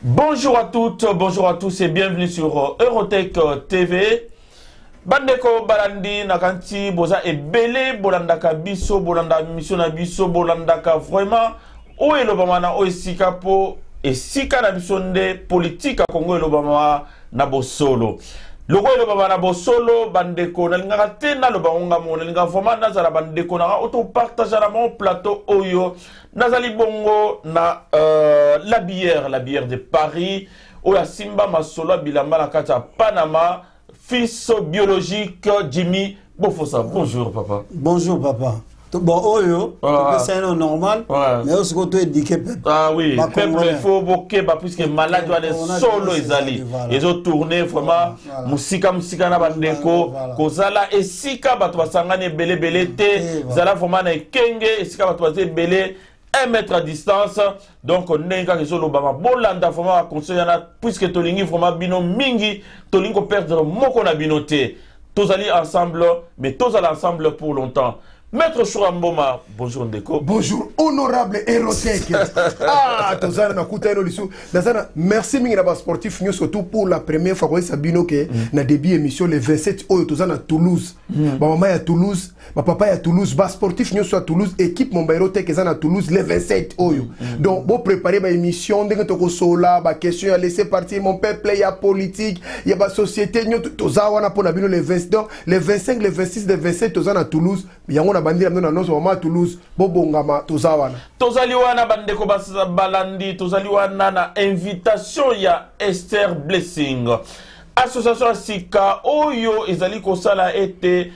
Bonjour à toutes, bonjour à tous et bienvenue sur Eurotech TV. Bandeko Balandi Nakanti Boza et Belé Bolandaka Biso Bolanda Mission Biso Bolandaka vraiment o elobamana o esikapo esika na bisonde politique à Congo elobama na bosolo. Logo elobama na bosolo bandeko na linga tena lobangonga mona linga vraiment nazala bandeko na auto partager na mon plateau oyo nazali bongo na la bière de Paris oya Simba Masolo bilamba na kata Panama. Fils biologique Jimmy Bofosa. Bonjour papa. Bonjour papa. Bon, oyo, c'est un normal, mais aussi quand tu es éduqué peuple. Ah oui, peuple il faut boquer, puisque malade doit être solo ezali. Ils ont tourné vraiment, musika na bandeko, kozala esika bato basangane belé te, zala vraiment na kenge esika bato basé belé. 1 mètre à distance, donc on est quand ils ont l'Obama Bolanda vraiment à conseiller puisque Tolingi vraiment bino mingi, Tolingo perdre moko na binoté. Tous allés ensemble, mais tous allés ensemble pour longtemps. Maître Chouramboma, bonjour Ndeko. Bonjour, honorable Eurotech. Ah, Tozana Nakuta Lissu. Merci Minginaba Sportif, nous surtout pour la première fois qu'on Sabino que na début émission le 27 Oyo Tozana Toulouse. Ma maman est à Toulouse, ma papa est à Toulouse, bas sportif nous soit à Toulouse, équipe mon Eurotech est à Toulouse le 27 Oyo. Donc bon préparer ma émission, dès que toko sola, ma question à laisser partir mon peuple, il y a politique, il y a ma société, nous Tozawana pour la bino le 20 donc le 25, le 26, le 27 Tozana à Toulouse. Il y a bandira mna noso mama Toulouse bobongama tozawana tozaliwana bandeko balandi tozaliwana na invitation ya Esther Blessing association Sika oyo ezali kosala ete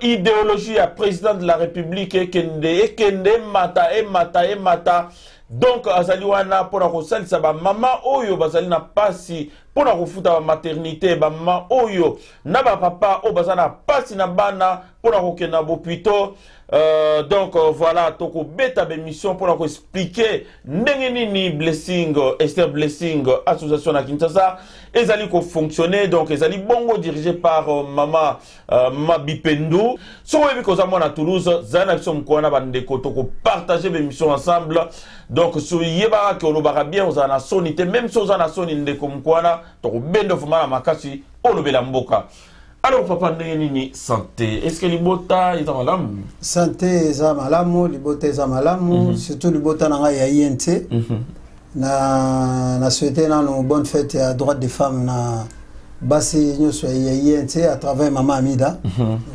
idéologie ya président de la République ekende mata donc azaliwana pona kosalisa ba mama oyo bazali na pasi pona kofuta ba maternité ba mama oyo na ba papa o bazana pasi na bana pona kokena bopito donc voilà toko beta be mission pona ko expliquer ndenge nini Blessing Esther Blessing association na Kinshasa ezali ko fonctionner donc ezali bongo dirigé par mama Mabipendou so webi ko za mona Toulouse zana biso mkwana bandeko toko partager be mission ensemble. Donc, si vous avez bien, vous avez sonité, même si vous avez sonité comme quoi, vous avez bien fait makasi, vous avez bien alors, papa, nini santé. Est-ce que l'ibota est malam? Santé est malam, l'ibota est malam, surtout l'ibota n'a ya INT. Na souhaité une bonne fête à droite des femmes na basi nous soit INT à travers maman Amida.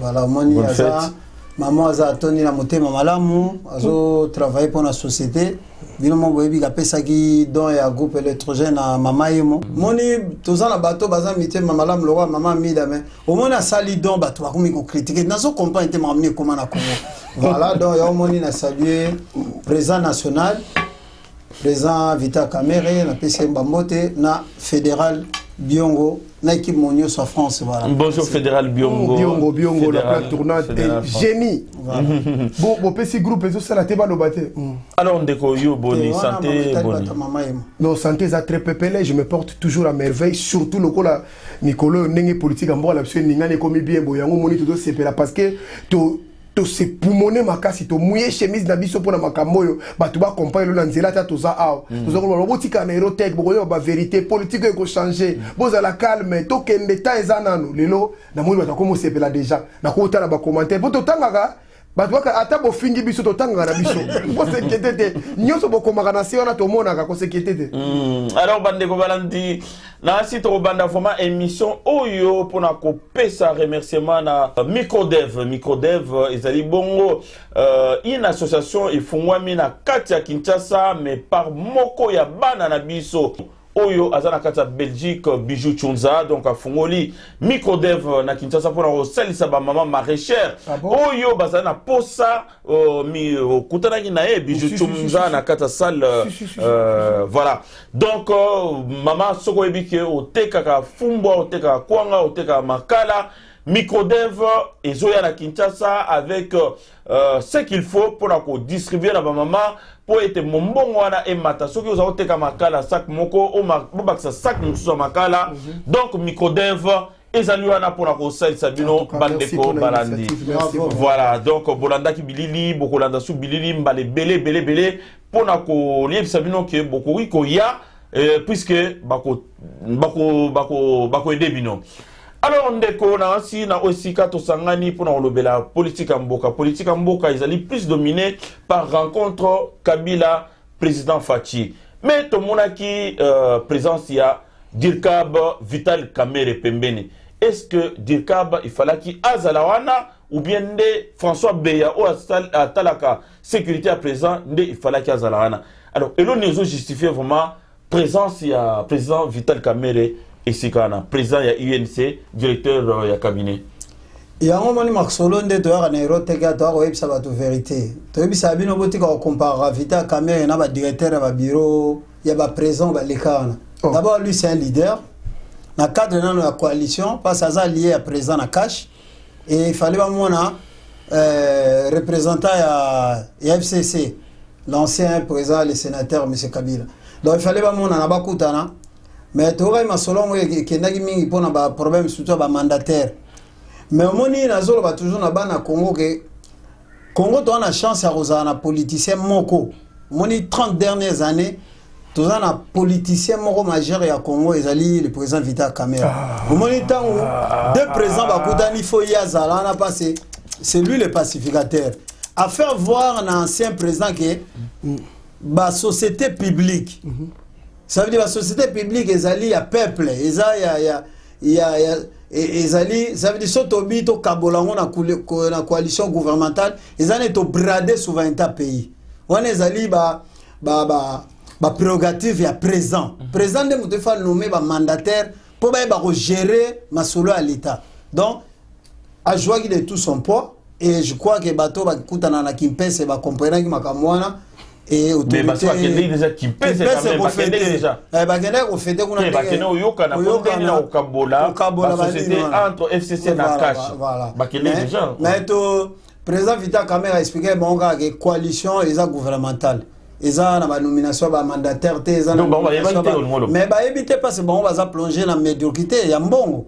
Voilà, moni aza maman aza toni la motema malamu, azo travailler pour la société. Bino mo boyebi ka pesa ki don ya groupe électrogène à mama yemo moni toza na bato baza mité mama lam lora mama mida mais au mona sali don bato ba komi ko critiquer nazo comprendre te mamne comment na Congo. Voilà donc ya moni na saluer président national président Vita Kamere na pesa Mbambote na fédéral Biongo na équipe monio sur France. Voilà. Bonjour fédéral Biongo. Biongo la plaque tournante génie. Bon petit groupe et ça la teba lo baté. Alors Ndeko yo boni santé boni. Non santé ça très pépélé, je me porte toujours à merveille surtout le cola Nicolo ndenge politique en la parce que ningane komi bien boyango moni tout c'est parce que to se poumoner makasi to mouiller chemise na biso pona makamboyo ba tu ba comprendre le nzela ta to za aw to zo ko botika na Eurotech bokoyo ba vérité politique ko changer boza la calme to kende ta ezanano lelo na moni ba ko mo sepela déjà na ko tala ba commentaire bo to tangaka ba tu ka ata bo fingi biso to tangaka na biso ko se ketete nyoso bo komaka na si ona to monaka ko se ketete alors bande ko balandi na si to banda format émission oyo pona ko pesa remerciement na microdev ezali bongo une association ifungwami na kati ya Kinshasa mais par moko ya bana na biso oyo azana kati ya Belgique Bijou Chunza donc afungoli microdev na Kinshasa pona ko salisa ba mama maraîchère oyo bazana posa mi kutanaki na e Bijou Chunza na kati ya salle voilà donc mama soko ebike oteka ka fumbo oteka kwanga oteka makala microdev ezoya na Kinshasa avec ce qu'il faut pour la distribuer la maman pour être mon bon wana et mata ce que vous avez ka makala sac moko o baksa sac mususu makala donc microdev ezali wana pour la salisa bino bandeko balandi voilà donc bolanda ki bilili bokolanda su bilili mbale belé pour na ko liebisa bino ke boko iko ya puisque bako edebino. Alors ndeko na aussi na aussi kato sangani pour la politique en mboka ils allaient plus dominés par rencontre Kabila président Fachi. Mais tout le monde qui présence il y a Dirkab Vital Kamerhe pembeni. Est-ce que Dirkab il fallait qu'il azalawana ou bien de François Beya ou Talaka sécurité à présent il fallait qu'il azalawana. Alors et l'on nous justifie vraiment présence il y a président Vital Kamerhe ici kana président il y a UNC directeur il y a cabinet. Il y a un moment où Maxolo nde to ya na erote ka to ko yebisa ba to vérité. To yebisa bino botika ko compare Vital Kamerhe na ba directeur ba bureau il y a ba président ba lekana. D'abord lui c'est un leader. Dans le cadre de la coalition, parce que ça lié à président à cash et il fallait pas mon représentant à FCC, l'ancien président, le sénateur M. Kabila. Donc il fallait pas mon Nabakutana, mais tu vois ma selon moi qui n'a pas pour un problème surtout à mandataire. Mais au moment où Nazolo va toujours na bana Congo que Congo donne la chance à Rosana politicien moko. Mon 30 dernières années. Tous les politiciens majeurs et à Congo, ils allaient le président Vital Kamerhe. Au moment où deux présidents Bakudani Foyazala n'a passé, c'est lui le pacificateur. À faire voir un ancien président que la société publique, ça veut dire la société publique, ils allaient à peuple, ils allaient, ça veut dire que au Kabolango dans la coalition gouvernementale, ils allaient brader souveraineté pays. On est allés ba prérogative ya présent. Présent de mouté fa nommer ba mandataire pour ba gérer ma solo à l'état. Donc a joué de tout son poids et je crois que bateau ba kutana na Kimpese ba comprendre ki makamwana et autorité. Mais parce que déjà Kimpese quand même déjà. Ba kende ko fêter kuna ba kende oyoka na na Okabola la société entre FCC na cash. Ba kende déjà. Mais to président Vital Kamerhe a expliqué bon gars que coalition et ça gouvernementale. Ils ont la nomination de mandataire, mais bah évitez pas c'est bon on va plonger dans la médiocrité il y a bon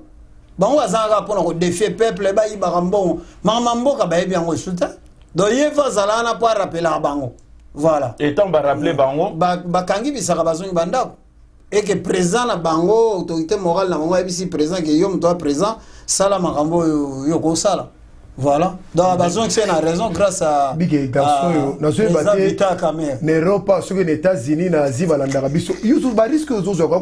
on va pour défier peuple bah il va bon mamambo ka bah bien résultat donc il va zala na pas rappeler la bango voilà et tant va rappeler bango bah kangi bisaka bazoni banda et que présent la bango autorité morale na bango ici présent que yom toi présent sala makambo yoko sala. Voilà. Donc, il y a raison grâce à Vital Kamerhe. N'Europe, ceux qui sont aux États-Unis, Nazi, Balandarabiso. Il y a des risques que vous avez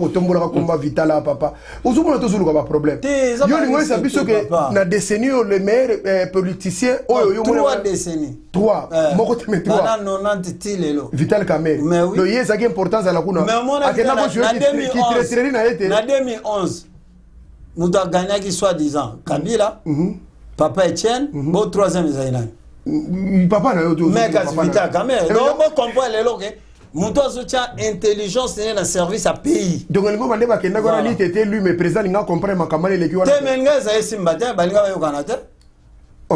combat Vital à papa. Vous avez toujours un problème. Il y a des risques que dans la décennie, les meilleurs politiciens. 3 décennies. 3. Vital Kamerhe. Mais oui. Il y a une importance à la Kuna. Mais moi, en 2011, nous avons gagné soi-disant Kabila. Papa Etienne, bon 3e Zainani. Papa n'a eu mais Vital Kamerhe. Donc on comprend les loges. Mouto soutient intelligence dans le service à pays. Donc on va dire que n'a été élu mais président n'a compris ma camarade les qui ont. Temenga za esimbata balinga yo kanata.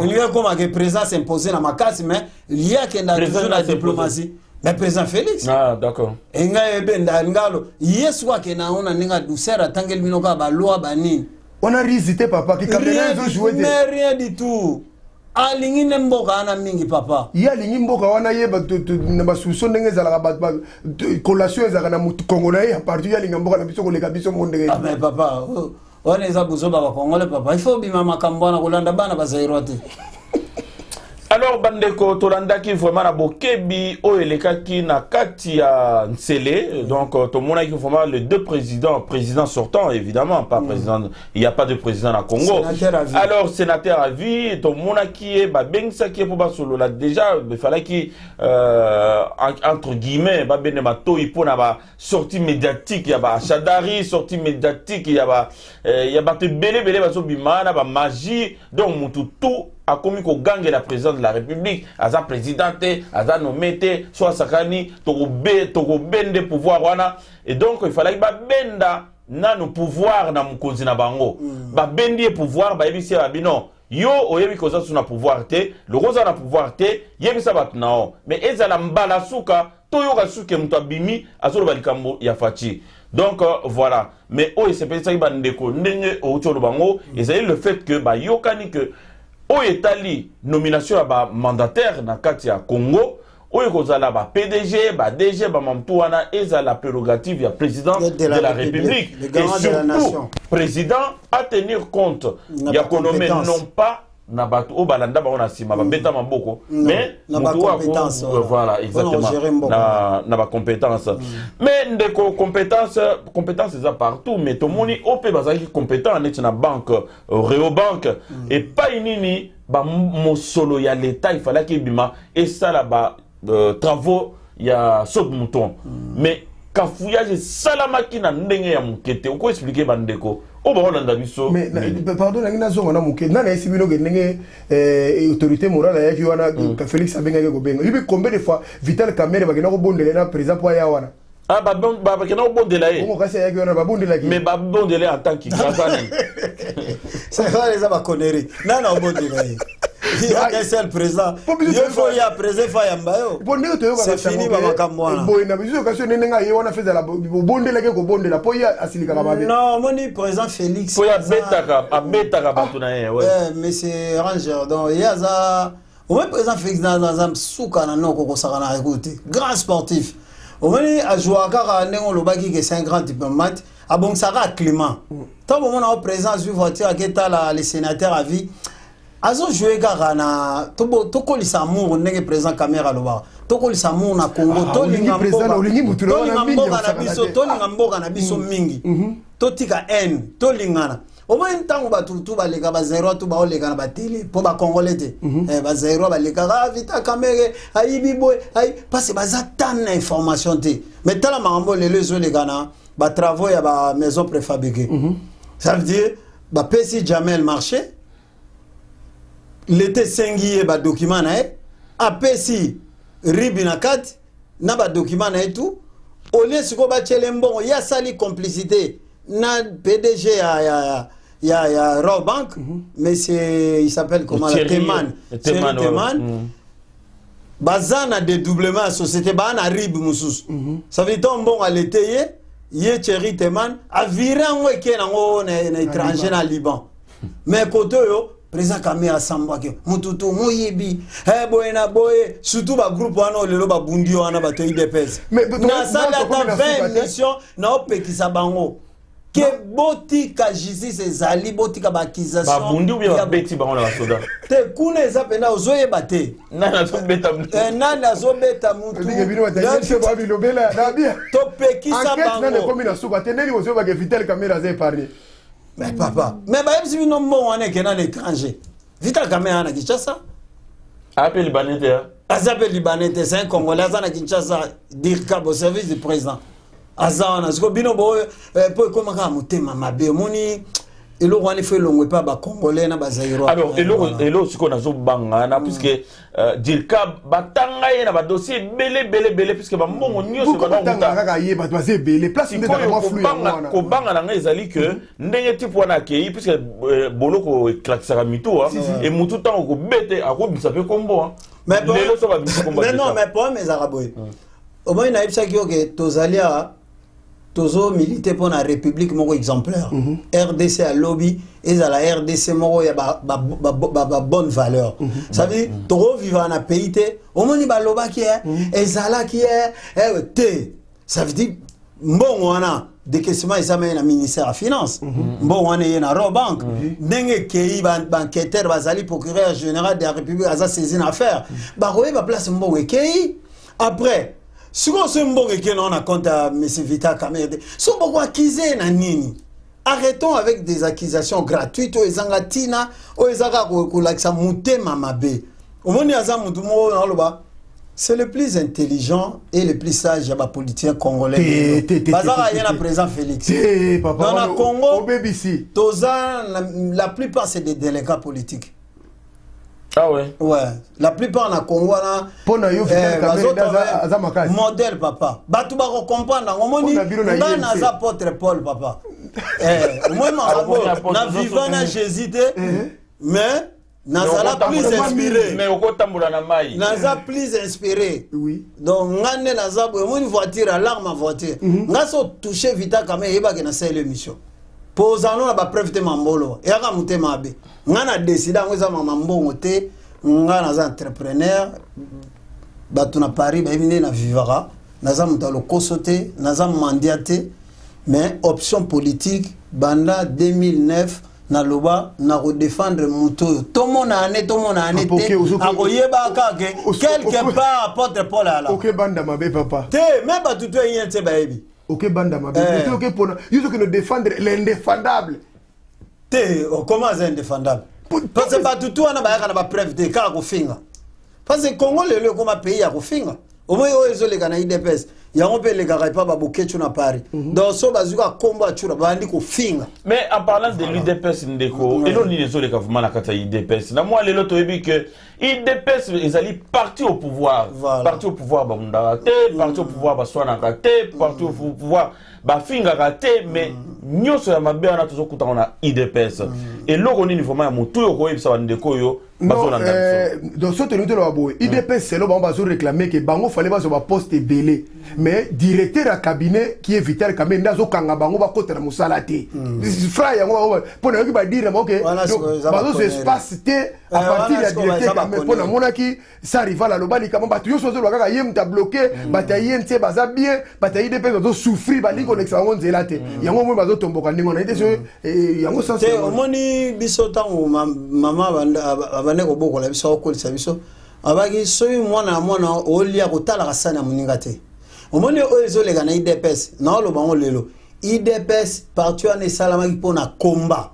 Il y a comme que président s'imposer dans ma case mais il y a que dans la diplomatie. Mais président Félix. Ah d'accord. Enga ebenda ngalo. Yeswa que na ona ninga douceur atangel binoka ba loi banini. On a résisté, papa, qui rien, joué mais rien du tout. Alingi nemboka ana mingi papa. Il y a lingi mboka wana ye ba na solution ndenge za la collation za na congolais à partir ya linga mboka na biso ko leka biso monde. Ah mais papa, on est za buzo ba congolais papa. Il faut bima makambo na kolanda bana ba zairoti. Alors bandeko tolandaki vraiment na bokebi o elekaki na kati ya Nsele donc tout le monde qui vraiment les deux présidents sortants évidemment pas président il y a pas de président na Congo alors sénateur à vie tout le monde qui est ba bengsa qui est pour basolo là déjà il fallait qui entre guillemets ba bene mato il pour na ba sortie médiatique il y a ba Chadari sortie médiatique il y a ba te belé baso bimana ba magie donc mutu tout a commis qu'on gagne la présidence de la République, à sa présidente, à sa nommé, soit Sakani, Togobende pouvoir wana. Et donc il fallait que Benda na nos pouvoirs na mukonzi na bango. Bendi pouvoir ba ebisi ba bino. Yo oyebi koza suna pouvoir te, le rosa na pouvoir te, yebi sa bat nao. Mais ezala mbala suka, toyo ka suke mto abimi, azolo balikambo ya fachi. Donc voilà. Mais oh c'est peut-être ça qui bandeko ndenge o tolo bango, et c'est le fait que ba yokani que au Italie nomination à ba mandataire na kati ya Congo oyo kozala ba PDG, ba DG, ba mamtouana, eza la prérogative ya président de la République. Et surtout, président à tenir compte, ya konome non pas na bato o balanda ba ona sima ba beta maboko mais na ba compétence voilà exactement na ba compétence mais ndeko compétence eza partout mais to moni opé bazaki compétent net na banque Réobank et pas inini ba mosolo ya l'état il fallait qu'il bima et ça là ba travaux ya saut de mouton mais kafouillage salamaki na ndenge ya mukete on peut expliquer bandeko o ba olanda biso mais pardon na ngina zonga na mukete na esi bino ndenge autorité morale ya ki wana Félix abenga ko benga ibi combien de fois Vital Kamerhe ba kena ko bondela na président po ya wana ah ba kena ko bondela on kasi ya ki wana ba bondela ki mais ba bondela en tant que grand c'est quoi les ba conneries na bondela il y a qu'un seul président. Il faut y a président Fayambayo. C'est fini Bamakamwana. Non, mon président Félix. Faut y a Betaka Batunaye. Mais c'est Ranger. Donc il y a ça. Au moins président Félix dans un soukana non kokosakana écouter. Grand sportif. Au moins à jouer à Kara Nengo Lobaki qui est un grand diplomate. À bon Sara Clément. Tant bon on a présent sur voiture à Keta les sénateurs à vie. Azo joué garana to kolisa mu ndenge président Kamerhe loba to kolisa mu na Congo to linga mboka na biso mingi to tika en to lingana au moins ntango batutu baleka ba zéro to ba oleka na ba télé po ba congolais te ba zéro baleka Vital Kamerhe ayibi boy ay parce bazatana na information te mais tala mambo lelo zo le gana ba travaux ya ba maison préfabriquée ça veut dire ba pesi jamais le marché. L'été singuier ba document na apesi ribinakat na ba document na tout au lieu siko ba chelembo ya sali complicité na PDG ya Réobank mais c'est il s'appelle comment la Teman bazana dédoublement à société ba na rib musus ça veut dire bon à l'été ye Thierry Teman a viré en week-end en étranger na Liban mais côté yo président Kamerhe samba ke mututu moyibi boy na boy surtout ba groupe wana lelo ba bundi wana ba to IDPS na sala ta 20 missions na opekisa bango ke boti ka justice ezali boti ka ba accusation ba bundi ou bien beti bango na soda te kuna eza penda ozoye bate nana zo beta nana zo beta mutu to pekisa bango enquête na komi na suka te neli ozo ba ke Vital Kamerhe azé parler. Mais papa, mais bah si nous bon on est qu'un étranger. Vital Kamerhe na Kinshasa. Appel libanais. Appel libanais, c'est un Congolais na Kinshasa dire au service du président. Azana, ce que bino bo pour comment ka mutema mabe moni elo wani fait longue pas ba Congolais na ba Zaïro. Alors elo ce qu'on a zo banga na puisque Dilka batanga ye na ba dossier belé puisque ba mbongo nyonso ba batanga kaka ye ba dossier belé place ndeza ba flou wana ko banga na ezali que ndenge type wana ke puisque boloko éclatsera mito et mutu tango ko bete akobisa pe kombo mais non mais pas mes arabes au moins na ipsa kio ke tozalia tozo milité pour la République moko exemplaire RDC à lobby et à la RDC moko ya ba bonne valeur ça veut dire to vivre na pays te au moins ba loba qui est ezala qui est te ça veut dire mbongo wana décaissement ça met na ministère à finance mbongo wana ye na Réobank ndenge kei banquêteur bazali procureur général de la République aza saisi na affaire ba roye ba place mbongo kei après si on se mbongo qui on a compte à M. Vital Kamerhe, si on peut accuser na nini, arrêtons avec des accusations gratuites aux Zangatina, aux Zanga kolaksa mutema mabe. Au monde yaza mutumo aloba, c'est le plus intelligent et le plus sage des politiciens congolais. Bazara yena président Félix. Dans le Congo, la plupart c'est des délégués politiques. Ah ouais. Ouais. La plupart na Congo na modèle papa. Batu ba comprendre ngomoni ngana za porte Paul papa. Moi na vivant na Jésus mais nazala plus inspiré. Mais au tamboula na mai. Naza plus inspiré. Oui. Donc ngane naza bo une voiture alarme à voiture. Ngaso toucher Vital Kamerhe eba ke na sel émission. Posano na ba preuve te mambolo. Et aka mutema abe. Ngana décida ngoza mama mbongo te ngana za entrepreneur bato na Paris ba yebine na vivara naza mutalo kosote naza mandiate mais option politique banda 2009 na loba na redéfendre muto to mona ane te akoyeba kake quelque part apporte Paul ala OK banda mabe papa te même ba tuto yente ba yebi OK banda mabe OK pour yuzo que nous défendre l'indéfendable te comment c'est indéfendable parce que ba tuto ana ba yaka na ba preuve te kala ko finga parce que Congo lelo comme pays ya ko finga au moins ozo le kana IDPS yango pe le gars pas ba bokechu na Paris donc so bazuka kombo achura bandi ko finga. Mais en parlant de l'IDPS ndeko et non ni les autres gouvernements na kata IDPS na moi lelo to yebi que IDPS ils allaient parti au pouvoir parti au pouvoir ba mundara te parti au pouvoir ba swana te parti au pouvoir ba finga raté mais nyoso ya mabe na tozo kuta na IDPS et loko ni vraiment ya mutu yo ko yebisa ndeko yo non donc ce tenue de la boy IDPS c'est là on va réclamer que bango fallait pas ba poste belé mais directeur à cabinet qui est Vital Kamé ndazo kanga bango ba kota na musala te frère yango pour na ba dire OK bazo espace te à partir de directeur Kamé pour na monaki ça rival à lobali kama ba tuyo sozo kaka yem ta bloqué ba ta yente baza bien ba ta IDPS bazo souffrir ba li connexion ngo nzela te yango mo bazo tomboka ndingo na ite yango ça c'est omoni biso tango mama bande ko boko la biso ko lisa biso abaki soyi mwana olia kotala kasana muninga te omoni ozo lega na IDPS na lo bango lelo IDPS parti ane salama ki pona combat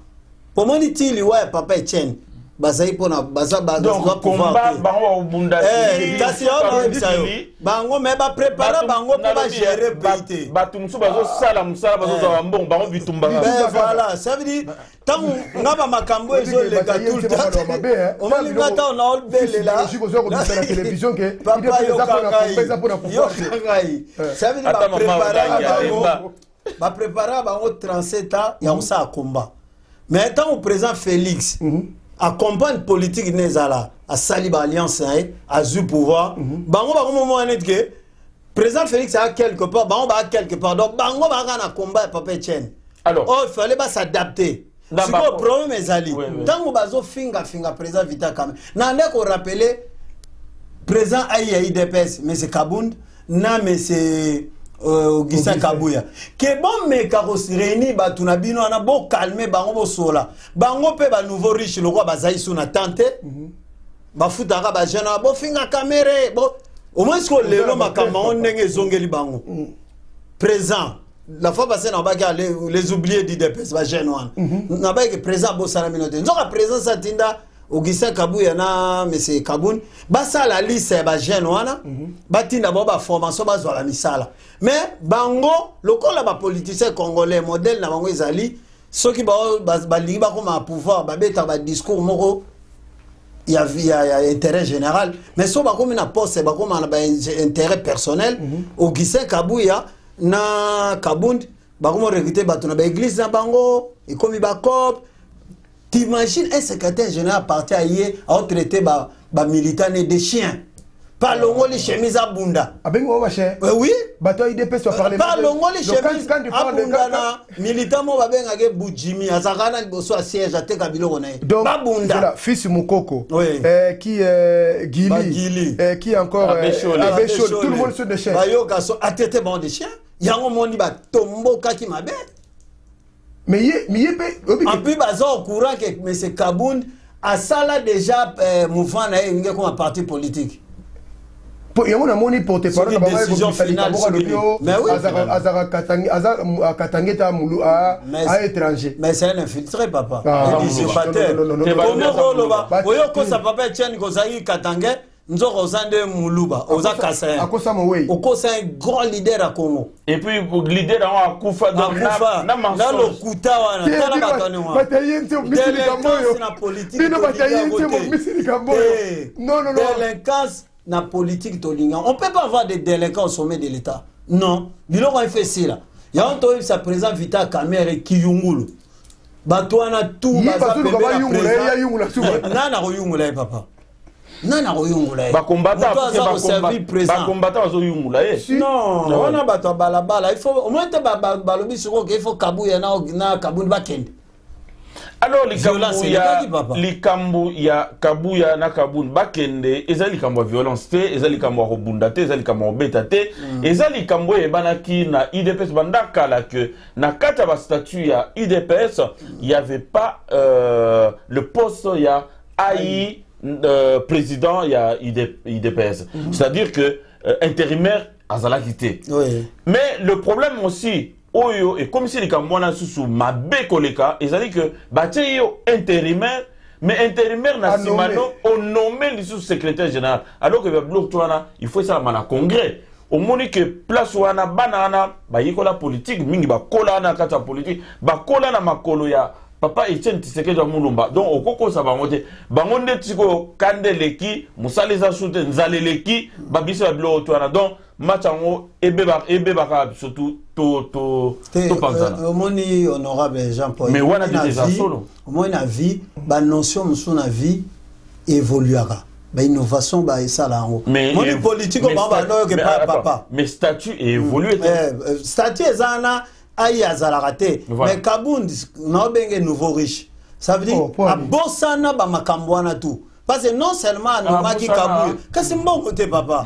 pomoni tili wa papa Etienne bazai pona baza donc combat bango bunda kasi bango me ba préparer bango pour ba gérer pays batu musu bazo sala musala bazo za mbongo bango bitumba voilà ça veut dire tant ngaba makambo ezo lega tout le temps omoni ngata on a olbele là je suis content qu'on dise la télévision que papa yo kangai ça veut dire ba préparer bango 37 ans ya on ça combat mais tant au président Félix accompagne politique nezala à Saliba Alliance à zu pouvoir bango ba moment honnête que président Félix a quelque part bango ba quelque part donc bango ba na combat papa Etienne alors il fallait pas s'adapter c'est quoi problème ezali tango bazo finga président Vital Kamé na ndeko rappeler président IDPS mais c'est Kabound na mais c'est Augustin Kabuya ke bon me karos réuni batu na bino na bo calmer bango bo sola bango pe ba nouveau riche le roi bazai suna tante ba futaka ba jeune bo finga caméra bo au moins ko lelo makamba on ndenge zongeli bango présent la fois passée na ba les oubliés d'IDPS ba jeune wana na ba ke présent bo sala minote nzoka présent satinda Augustin Kabuya na monsieur Kaboun basa la liste ba jeune wana batinda bo ba formation ba zo la misala mais bango lokola ba politicien congolais modèle na bango ezali soki ba liba comme pouvoir ba beta ba discours moko il y a intérêt général mais so ba comme na poste ba comme na ba intérêt personnel Augustin Kabuya na Kaboun ba comme recruter bato na ba église na bango et comme ba cop. T'imagines un secrétaire général parti à hier à traiter ba militants des chiens. Pas longo les chemises à bunda. Ah ben on va cher. Oui. Bateau IDP soit parler. Pas longo les chemises à bunda na militant mo ba benga ke bujimi azakana liboso à siège à te kabilo konaye. Ba bunda. Voilà, fils Mukoko. Oui. Qui Gili. Qui encore Abéchol. Tout le monde sur des chiens. Ba yo kaso atete bon des chiens. Yango moni ba tombo kaki mabe. Mais en plus baza au courant que M. Kabound a ça là déjà mouvement comme un parti politique. Il y a un moni porté par une décision finale. Mais oui. À étranger. Mais c'est un infiltré, papa. Un usurpateur. Comment ça papa Etienne Kozai Katangé Nzoko Ozande Muluba, Oza Kassaï. Okosa un grand leader à Congo. Et puis leader à Koufa dans le Kouta délinquance na politique tolinga. On peut pas avoir des délinquants au sommet de l'État. Non. Bilo on fait ça là. Il y a un temps sa présent Vital Kamé qui Yungulu. Batouana tout baza pembé. Nana Yungula papa. Nana Royungula. Ba combattant bazo yungula non, on a bato balabala, il faut au moins te balobi sur il faut Kabuya na Kaboun bakende. Alors likambu ya kabuya na kabun bakende eza likambu ya violence te eza likambu ya robunda te eza likambu ya beta te eza likambu ebanaki na IDPS bandakala que na kata ba statut ya IDPS il y avait pas le poste ya AI président ya IDPS c'est-à-dire que intérimaire azalaki. Oui. Mais le problème aussi Oyo et comme si les Cambouana sous ma bécoleka, ils ont dit que Bateyo intérimaire, mais intérimaire national, on nommé le sous-secrétaire général. Alors que il faut ça à congrès. Au moment que place wana banana, ba yikola politique, mingi ba kola na kata politique, ba kola na makolo ya papa Etienne Tshisekedi wa Mulumba. Donc au koko ça va monter. Bangonde tiko kandeleki, musaleza soute nzaleleki, babisa blo twana. Donc machango ebeba surtout to panzana. Au moni honorable Jean-Paul. Mais on a déjà solo. Au moins na vie, ba notion musu na vie évoluera. Ba innovation ba esala ngo. Mais moni politique ba ba no que papa. Mais statut est évolué. Statut ezana aïe azalakate. Mais Kabundi na benge nouveau riche. Ça veut dire a bosana ba makambwana tout. Parce que non seulement nomaki Kabundi, kasi mbon côté papa.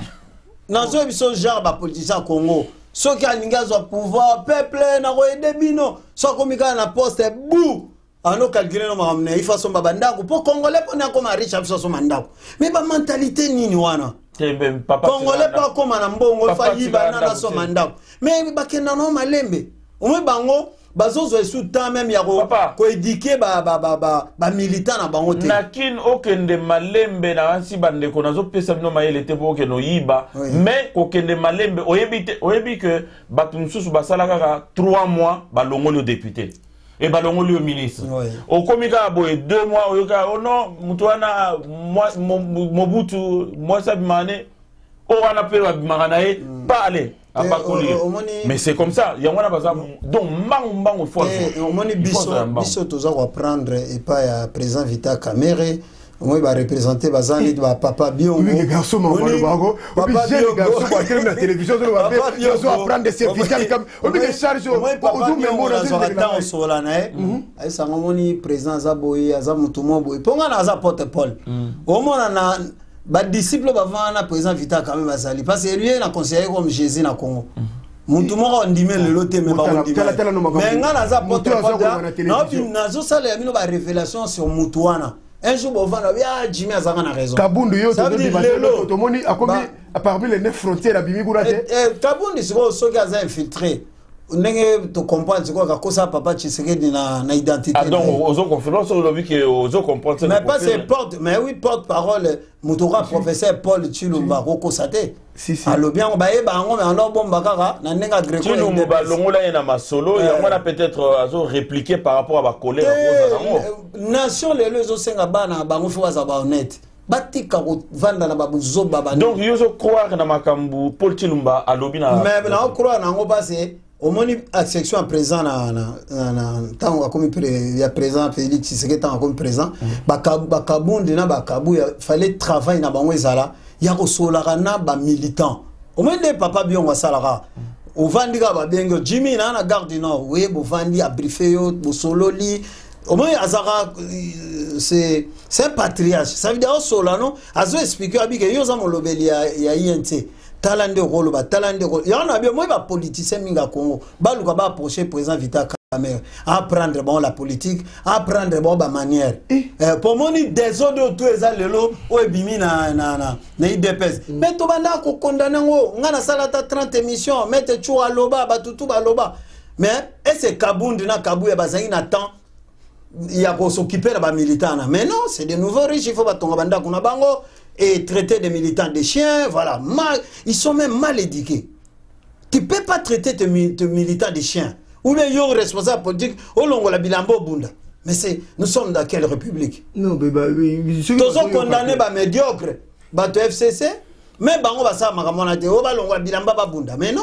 Dans ce biso genre ba politicien Congo, ceux qui ont pouvoir peuple na ko edebino, so komika na poste bou. Ano calculer no mamne, il faut son babandako pour congolais pour na ko riche afiso so mandako. Mais ba mentalité nini wana? Congolais pas comme na mbongo fa yiba na so mandako. Mais ba kenda no malembe. Omwe bango bazozo sous temps même ya ko éduquer ba militant na bango te. Nakin okende malembe na ansi bande ko nazo pesa bino mayele te pour que no yiba mais okende malembe oyebi que batumsusu basala kaka 3 mois balongoli au député et balongoli au ministre. Au komika boye 2 mois oyoka oh non mutwana Mobutu moi ça bimane o wana pe bimanae pas aller. Mais c'est comme ça. Il y a un donc mang faut. Biso toza ko prendre et pas à présent Vita Kamere. Moi va représenter bazani de papa bio. Oui les garçons les garçons qui la télévision ils vont prendre des certificats comme on dit charge au même sola na ai ça ngomoni président Zaboyi azamutumo boy. Ponga na za porte-Paul. Au moins na ba disciple bavana président Vita quand même azali parce que lui il a conseillé comme Jésus na Congo. Mutu moko ndime le loté mais ba ndime. Mais ngana za porte-Paul. Non nazo sala mino ba révélation sur Mutuana. Un jour bovana ya Jimmy azanga na raison. Kabundu yo to de tomoni akomi parmi les 9 frontières à Bimi Gourate. Kabundu c'est so qui a infiltré. Nenge to comprendre c'est quoi que ça papa Tshisekedi na identité. Ah donc aux conférences on a vu que aux comprendre. Mais pas c'est porte-parole Mutora professeur Paul Chilumba Roko Sate. Si. Allo bien ba e ba ngo mais alors bon bakara na nenga greco. Chilumba longola ina masolo et on a peut-être azo répliquer par rapport à ba collègue nation les lezo senga bana bango fo za ba honnête. Batika ko vanda na babuzo baba. Donc yozo croire na makambu Paul Chilumba alobina. Mais na croire na ngo passer au moni section présent na tango comme ya présent Félix Tshisekedi tango comme présent bakabundi na bakabu fallait travail na bango ezala ya ko solaka na ba militant au moins des papa bien wa salara au vandika ba bengo Jimmy na garde du nord oui bo vandi a briefer yo bo sololi au moins azara c'est un patriarche ça veut dire au solano azo expliquer abi que yo za molobeli ya INT talande rolo ba talande rolo ya na bien moi ba politicien minga Congo baluka ba approcher président Vita Kamere apprendre bon la politique apprendre bon ba manière pour moni des autres tout eza lelo o ebimi na IDPS mais to banda ko condamner ngo ngana salata 30 émissions mettre chou aloba ba tutu ba loba mais est-ce Kabundi na Kabuya bazangi na temps il y a qu'on s'occuper de ba militants mais non c'est de nouveaux riches il faut ba tonga banda kuna bango et traiter des militants des chiens, voilà. Ils sont même mal éduqués. Tu ne peux pas traiter tes militants des chiens. Ou les responsables politiques, au long de la bilambo bunda. Mais nous sommes dans quelle république? Non, mais tous sont condamnés par médiocre, par FCC, mais on va ça, on va bilamba bunda. Mais non.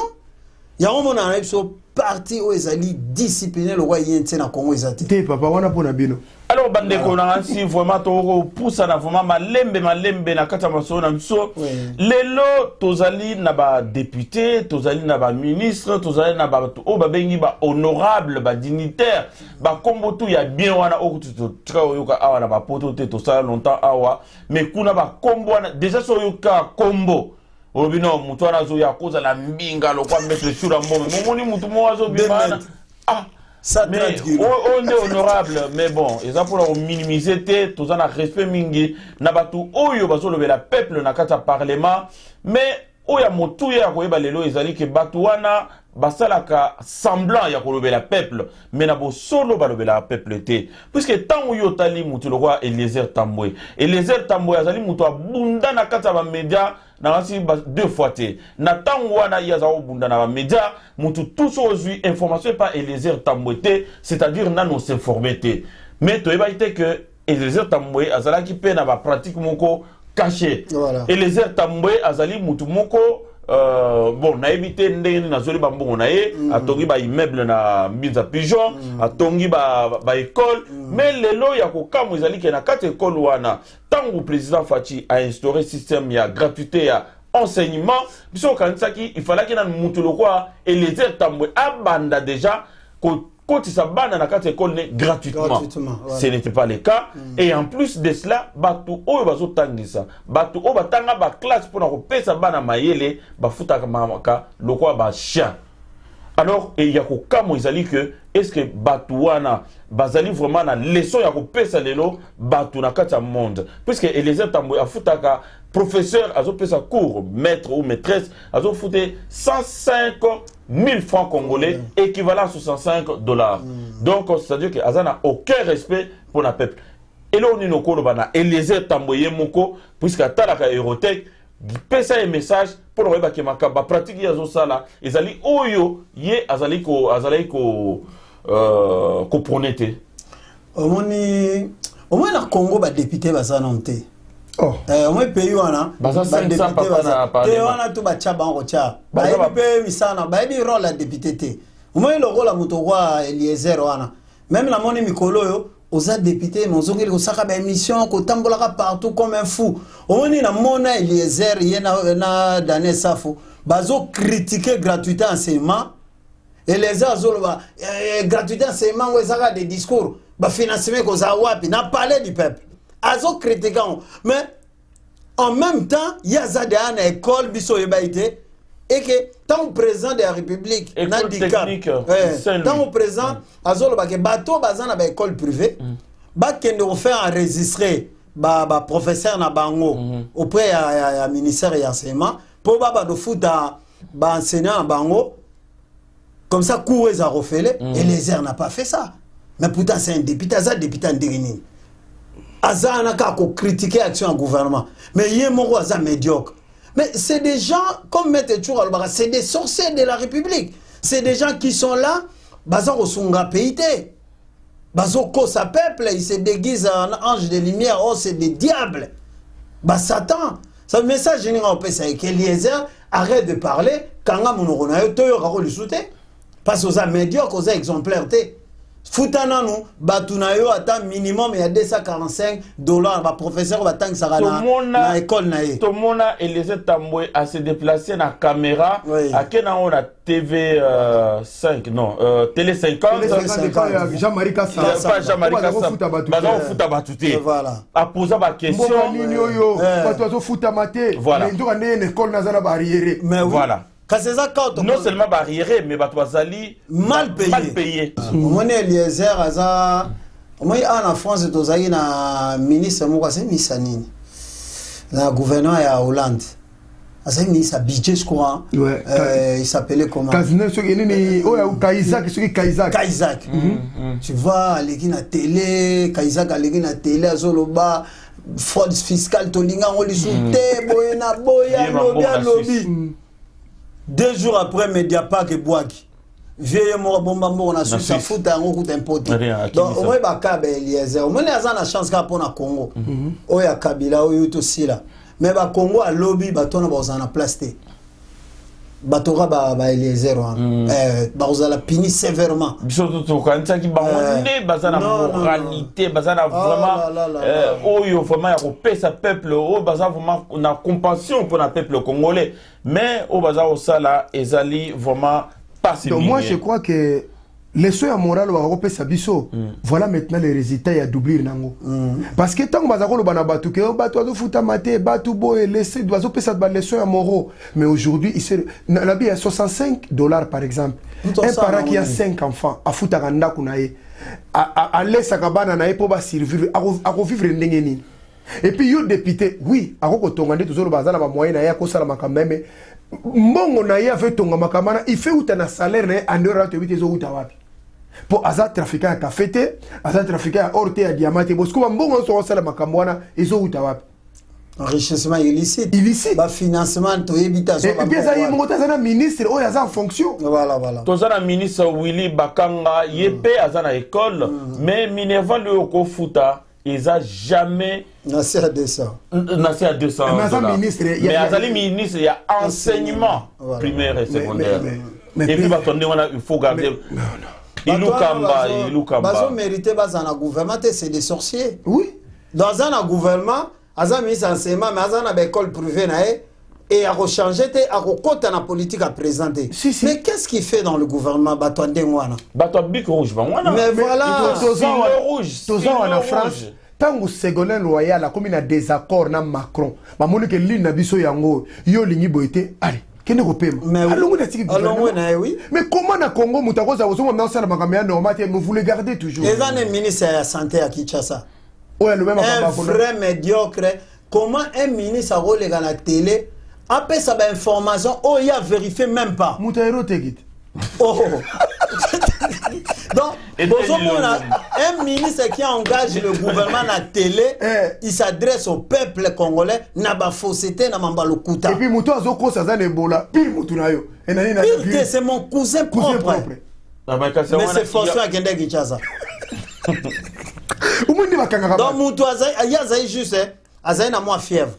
yango mona na biso parti o ezali discipliné le roi yente na Congo ezati te papa wana pona bino. Alors bandeko na si vraiment to poussa na vraiment malembe na kata maso na biso lelo tozali na ba député tozali na ba ministre tozali na ba o ba bengi ba honorable ba dignitaire ba kombo tu ya bien wana o tuka yoka awa na ba poto te to sala longtemps awa mais kuna ba kombo wana déjà so yoka kombo Obino mutwana zo ya koza la mbinga lo kwa mettre sur la bombe. Momoni mutu mo azo bimana. Ah ça mais on est honorable mais bon, ils ont pour minimiser tout ça na respect mingi na batu oyo bazo lever la peuple na kata parlement mais oya motu ya koyeba lelo ezali ke batu wana basalaka semblant ya kolobe la peuple mais na bo solo balobe la peuple te puisque tant yo tali mutu le roi Eliezer Tambwe azali mutu abunda na kata ba media na ngasi deux fois te na tant wana yaza obunda na ba media mutu tous aujourd'hui information pas Eliezer Tambwe te c'est-à-dire nano s'informer te mais to eba ite que Eliezer Tambwe azala ki pe na ba pratique moko caché Eliezer Tambwe azali mutu moko bon na évité ndenge na zoli bambongo na ye atongi ba immeuble na Mbinza Pigeon atongi ba école mais lelo ya kokamu ezali ke na kati école wana tango président Fachi a instauré système ya gratuité ya enseignement biso kanisaki il fallait que na mutu lokwa Eliezer Tambwe abanda déjà kotisa bana na kati école gratuitement. Voilà. Ce n'était pas le cas. Et en plus de cela, batu oyo bazo tangisa, batu oyo batanga ba classe pour na kopesa bana mayele, ba futa kamaka lokwa ba chien. Alors, et ya ko kamo izali que est-ce que batu wana bazali vraiment na leçon ya kopesa lelo batu na kati ya monde puisque Eliezer Tambwe afutaka professeur azo pesa cours maître ou maîtresse azo fute 105 000 francs congolais équivalent à $65. Donc c'est-à-dire que aza n'a aucun respect pour la peuple. Et là on est no koloba na Eliezer Tambwe yemoko puisque atalaka Eurotech pesa un message pour le reba kemaka ba pratique ya zo sala ezali oyo ye azali ko pronete omoni na Congo ba député bazana nte oh moi pays wana ba député te wana to ba chaba ngo cha ba pe misana ba bi rôle la député te moi le rôle muto wa Eliezer wana même la moni mikolo yo aux députés mozongeli ko saka ba émission ko tambolaka partout comme un fou omoni na mona Eliezer yena Daniel Safo bazo critiquer gratuité enseignement Eliezer azoloba gratuité enseignement ngo ezaka des discours ba financement ko za wapi na parler du peuple azo critiquer mais en même temps yaza de ana école biso yebaité et que tant président de la République n'a dit tant président azoloba ke bato bazana ba école privée ba kende ko faire enregistrer ba professeur na bango auprès ya ministère de l'enseignement pour ba do futa ba enseignant bango comme ça cours a refait et les airs n'a pas fait ça mais pourtant c'est un député ça député ndegini azana ka ko critiquer action du gouvernement mais yé moko aza médiocre. Mais c'est des gens, comme M. Tchouralbara, c'est des sorciers de la République. C'est des gens qui sont là, Bazar au Sunga Péité. Bazoko sa peuple, il se déguise en ange de lumière, oh c'est des diables. Bah Satan. Ça le message général au PSA et qu'Eliezer arrête de parler, quand on a eu le soutien. Parce qu'on a médiocre, on a exemplaire. Foutana nous, batunayo attend minimum il y a $245, bah professeur va tant que ça na école naé. Tout le monde a Eliezer Tambwe à se déplacer dans la caméra. À quel on a TV 5 non Télé 50. Jean-Marie Kassa. Pas Jean-Marie Kassa. Bazon futa batute. Voilà. A poser ma question. Bato futa maté. Voilà. Mais on est une école nazana barrière. Mais voilà. Non seulement barriéré, mais Batouazali mal payé. Mon Eliezer Aza, moi en France, tu as un ministre, moi c'est Missanini, le gouverneur à Hollande. C'est un ministre budget, je crois. Il s'appelait comment? Kaisak. Tu vois, il a télé, Kaisak a la télé, Azoloba, fraude fiscale, Tolinga, on lui soutient, Boyena, Boya, Lobby. 2 jours après, Mediapart et Boaki. Vieille mort, bomba, on a su sa fout un coup d'importé. Donc, au moins, Bakabe Eliezer. Au moins, il y a une chance pour le Congo. Il y a Kabila, il y a aussi là. Mais le Congo a lobby, on a place. batora ba Eliezer bazala puni sévèrement biso to kanisa ki bangonde bazana moralité bazana vraiment oyo vraiment ya kopesa peuple o bazana vraiment na compassion pour le peuple congolais mais o bazana osala ezali vraiment pas si bien. Donc moi je crois que les soins moraux va repesa biso voilà maintenant les résultats ya doubler nango parce que tant bazako lo bana batu ke batu azo futa maté batu boy laisser doiso pesa ba les soins moraux mais aujourd'hui il la vie à $65 par exemple un parent qui a 5 enfants a futa kanda kunaye a laisser kabana na pour ba survivre a vivre ndenge nini et puis yo député oui a ko tonga ndeto zo bazala ba moyen na ya ko sala makameme mbongo na ya fait tonga makamana il fait uta na salaire na en euro to bitezo uta wapi pour azat trafiquant à café azat trafiquant à orte à diamante parce que mbongo so sala makambo wana ezo uta wapi enrichissement illicite ba financement to ebita so et bien ça y monta ça ministre o ya en fonction voilà to ça ministre Willy Bakanga yepé azana école mais Minerva le ko futa ils a jamais nassé à 200 mais ministre mais azali ministre il y a enseignement primaire et secondaire et puis il faut garder il bazo mérité bazana gouvernement c'est des sorciers oui dans un gouvernement azan ministre enseignement mais azana ba école privée na et à changer à côté la politique à présenter mais qu'est-ce qu'il fait dans le gouvernement batwande ngwana batwabic rouge mais voilà tozan en France tango Ségolène Royal a comme un désaccord na Macron ba moni que l'île na biso yango yo lingi boité allez kene ko pema mais comment na Congo mutakoza ozo na sala makamia normal mais vous le gardez toujours les années ministre de la santé à Kinshasa le même un vrai médiocre comment un ministre a rolé dans la télé après ça ba information oh il a vérifié même pas mutairo tegit oh donc un ministre qui engage le gouvernement à la télé il s'adresse au peuple congolais na ba fausseté na mambalo kuta et puis muto azoko ça za Ebola pire mutu na yo pire c'est mon cousin propre mais c'est forcé à Kende Kinshasa donc mutu azaï juste azaï na moi fièvre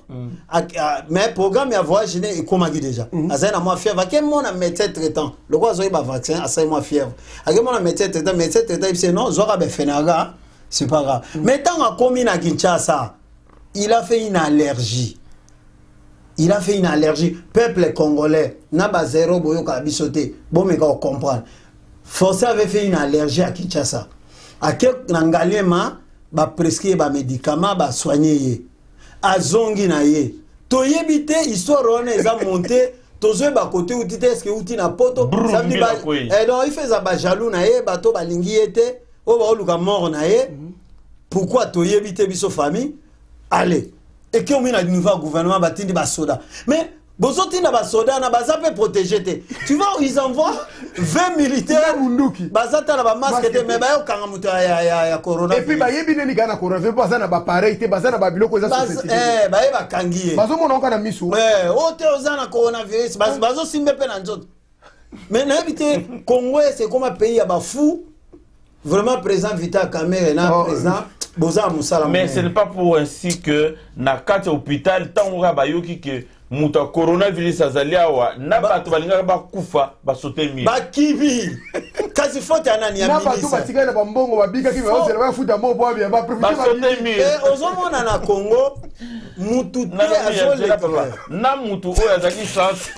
mais programme ya voyage ne ekomaki déjà azaï na moi fièvre ke mon médecin traitant le quoi azoï ba vaccin azaï moi fièvre ke mon médecin traitant il dit non zora be fenaga c'est pas grave mais tant a commis na Kinshasa il a fait une allergie peuple congolais na ba zéro boyo ka bisoté bon mais ka comprendre forcé avait fait une allergie à Kinshasa à quel nangalema ba prescrire ba médicament ba soigner azongi na ye toyebite histoire on eza monté tozo ba côté outi est-ce que outi na poto ça veut dire donc il fait ça ba jaloux na ye bato ba lingi était o ba luka mort na ye pourquoi toyebite biso famille allez et que on a du nouveau gouvernement batindi ba soda mais bozoti na ba soda na baza pe protéger te tu vois ils envoient 20 militaires bazata na ba masque te mais ba yo kanga muta ya corona et puis ba yebi neni kana corona veut pas na ba pareil te baza na ba biloko za société ba ye ba kangi bazo mona ka na misu o te ozana coronavirus bazo simbe pe na nzoto mais na habité Congo c'est comme un pays ya ba fou vraiment président Vital Kamerhe na président Boza Moussala mais ce n'est pas pour ainsi que na kati hôpital tant ba yoki que muta coronavirus azaliawa na bato balinga ba kufa ba sauter mi ba kibi kasi faute anani ya ministre na bato batika na bambongo babika ki ba ozela ba futa mo bo bien ba profiter ba sauter mi ozomona na Congo mutu te azole na mutu oyo azaki chance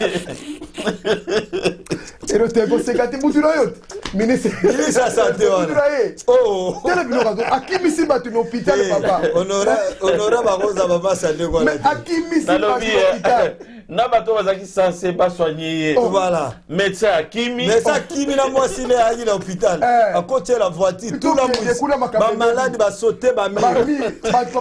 ero te ko sekati mutu na yote ministre santé wana oh tele biloko zo akimi si bato no hôpital papa honora ba roza baba santé kwa mais akimi si bato na bato bazaki censé pas soigner voilà médecin akimi na moi s'il est à l'hôpital à côté la voiture tout la ba malade ba sauter ba ba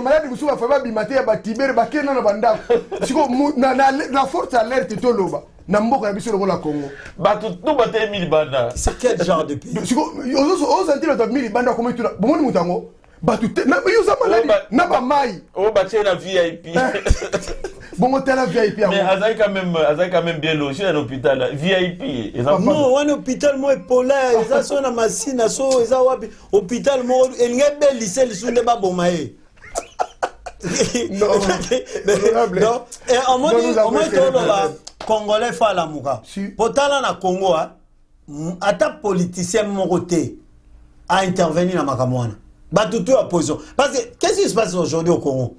malade musu ba fa bimate ya ba tibere ba kena na banda siko na force alerte to loba na mboka ya biso lokola Congo bato tout baté mili banda c'est quel genre de pays siko ozo antilo to mili banda comme tu bomoni mutango bato na yo za malade na ba mai o batie na VIP bon hôtel VIP mais azai quand même bien logé à l'hôpital VIP non un hôpital moi polaire ça son na machine so ça wapi hôpital moi ngebe lycée lisunde ba bomae non et on m'a Congolais fa la mouka. Potala na Congo, ata politicien mokote a intervenu dans Makamouana. Batutu opposition. Parce que qu'est-ce qui se passe aujourd'hui au Congo?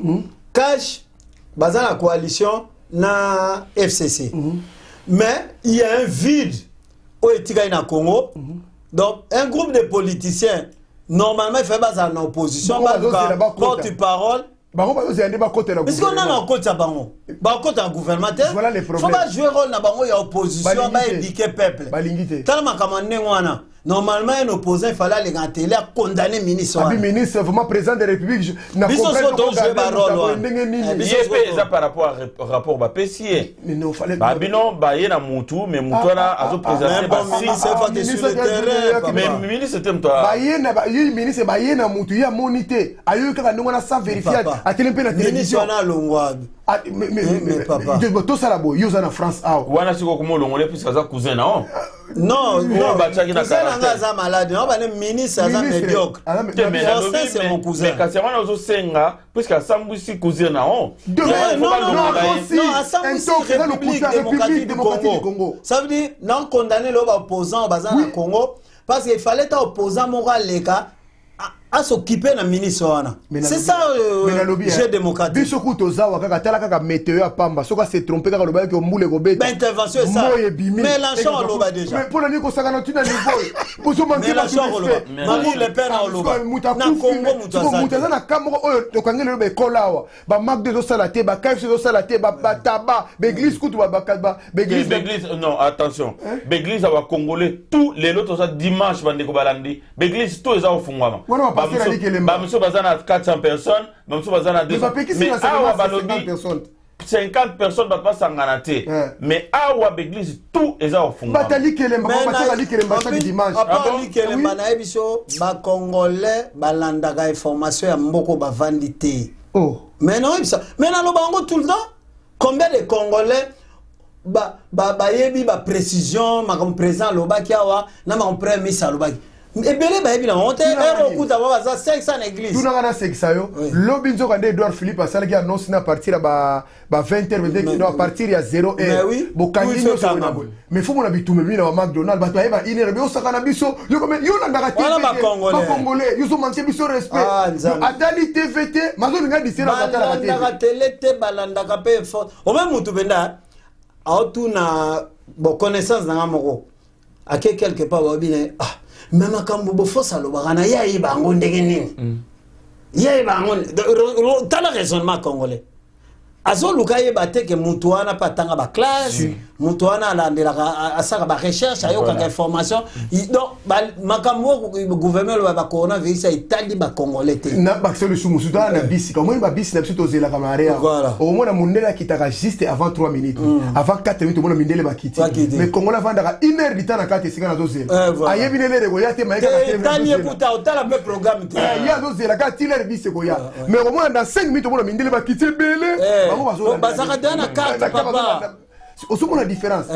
Cash, bazan la coalition na FCC. Mais il y a un vide au Etigaï na Congo. Donc un groupe de politiciens normalement fait bazan en opposition. Porte-parole. Parce qu'on a un côté à Bango. Bango est un gouvernement. Voilà les problèmes. Il faut pas jouer rôle dans Bango, il y a opposition, il va éduquer le peuple. Tellement comme normalement, un opposant, il fallait les télé condamner le ministre. Le ministre, vraiment président de la République. Il y a par rapport au rapport de Pessier. Mais non, il fallait. Il y a Moutou, mais Moutou a présenté. Mais le ministre, c'était toi. Le ministre, il y a Moutou, il y a monité. Il y a sans vérifier. À télé, la télévision. Mais papa. Tout ça là-bas, il y a en France. Wana siko comme l'ongolais puisque ça cousin non. Non, non, cousin malade, on va le ministre ça médiocre. C'est mon cousin. Mais quand c'est moi nous senga puisque Sambusi cousin non. Non, Sambusi République démocratique du Congo. Ça veut dire non condamner l'opposant au bazar au Congo parce qu'il fallait être opposant moral les gars. À s'occuper d'un ministre. C'est ça le jeu démocratique. Si on météo à Pamba, si on s'est trompé, on va intervention est ça. Mélenchon on l'a déjà. Mais pour la nuit, on s'est gagné un niveau. Mélenchon on l'a. Marie Le Pen on l'a. Na Congo mutaza na Cameroun to kangele be kolawa. Ba Mac de salate, ba KFC de salate, ba tabac, l'église kutu ba l'église non attention. L'église va congolais tous les autres dimanche bande ko balandi. L'église tout ça au fungama. Monsieur Bazana 400 personnes, Monsieur Bazana 200 mais awa balobi 50 personnes va pas s'enganater. Mais awa l'église tout est au fond. Batali Kelemba, batali Kelemba chaque dimanche. Batali Kelemba na ebiso ba congolais balanda ga information ya mboko ba vandité. Oh. Mais non ça. Mais na lo bango tout le temps. Combien de congolais yebi ba précision ma comme président lobaki awa na ma premier misa lobaki. Et bien, il a monté, il y a 500 églises. Tout le monde a 500. L'objet de Edouard Philippe a annoncé à partir de 20h, à partir de 0h. Mais il faut que nous ayons un McDonald's, il y a une heure, il y a un cannabis, il y a un Congolais, il y a un manqué de respect. Adali TVT, il y a un télé, au même moment, il y a connaissance dans le à quelque part, même quand vous faites ça, vous avez dit que raisonnement congolais. Azo lukaye bate que mutuana patanga ba classe, mutuana a ça ba recherche, ayo ka information. Donc makambo gouvernement ba coronavirus a itali ba congolais. Na ba c'est le sumusuda na bisi, comment ba bisi na biso zela kamarea. Au moins na mundela kitaka juste avant 3 minutes. Avant 4 minutes mona mindele ba kiti. Mais congolais vandaka 1 heure du temps na 4 secondes na zela. Ayebi ne le goya te maika na télé. Tani écouta otala pe programme te. Ya zo zela ka tiller bisi goya. Mais au moins dans 5 minutes mona mindele ba kiti belé. La différence.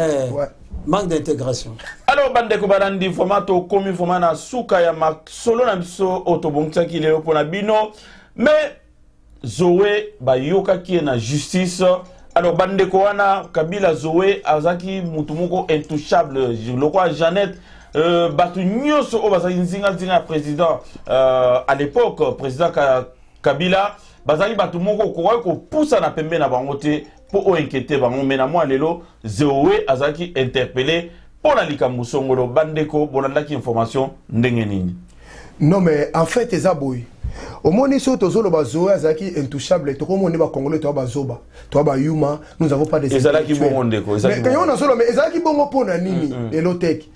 Manque d'intégration. Alors, Bandeko Balandi, formato commun, format souka ya solo na biso otobongisa ki leo pona bino. Mais Zoé bayoka ki na justice. Alors, Bandeko wana Kabila Zoé azaki mutumoko intouchable. Le roi Jeannette batu nyoso o bazaki nzinga président à l'époque président Kabila. Bazali batumoko ko poussa na pembe na bango te pour inquiéter bango mena moi lelo Zoé azaki interpellé pour la likambo songolo bandeko bonandaki information ndenge nini. Non mais en fait ezaboy au moni so tozolo ba Zoé azaki intouchable to komo ne ba congolais to ba zoba to ba yuma nous avons pas des ezalaki bongo ndeko ezalaki mais quand on solo mais ezalaki bongo pona nini elotek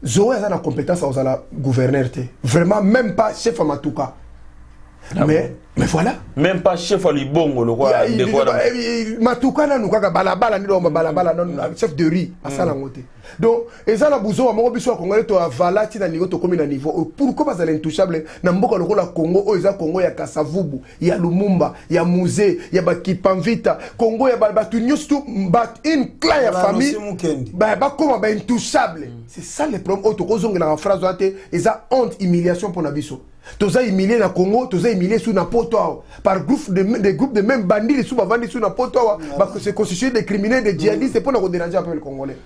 Zoé a la compétence aux la gouverneur te vraiment même pas chef Matuka. Mais voilà. Même pas chef Ali Bongo, le roi de quoi. Matuka na nous balabala ni balabala non chef de riz à ça la montée. donc eza na buzo moko biso ya Congolais to avala ti na niveau to komi na niveau pourquoi pas intouchable na mboka lokola Congo o eza Congo ya Kasavubu ya Lumumba ya Musée ya Bakipamvita Congo ya batu nyustu bat une clan ya famille ba koma ba intouchable c'est ça le problème to kozongela la phrase ate eza honte humiliation pour na biso toza humilié na Congo toza humilié sous na poto par groupe des groupes de même bandits sous bavandi sous na poto ba se constituer des criminels des djihadistes pour na ko déranger un peu le Congolais.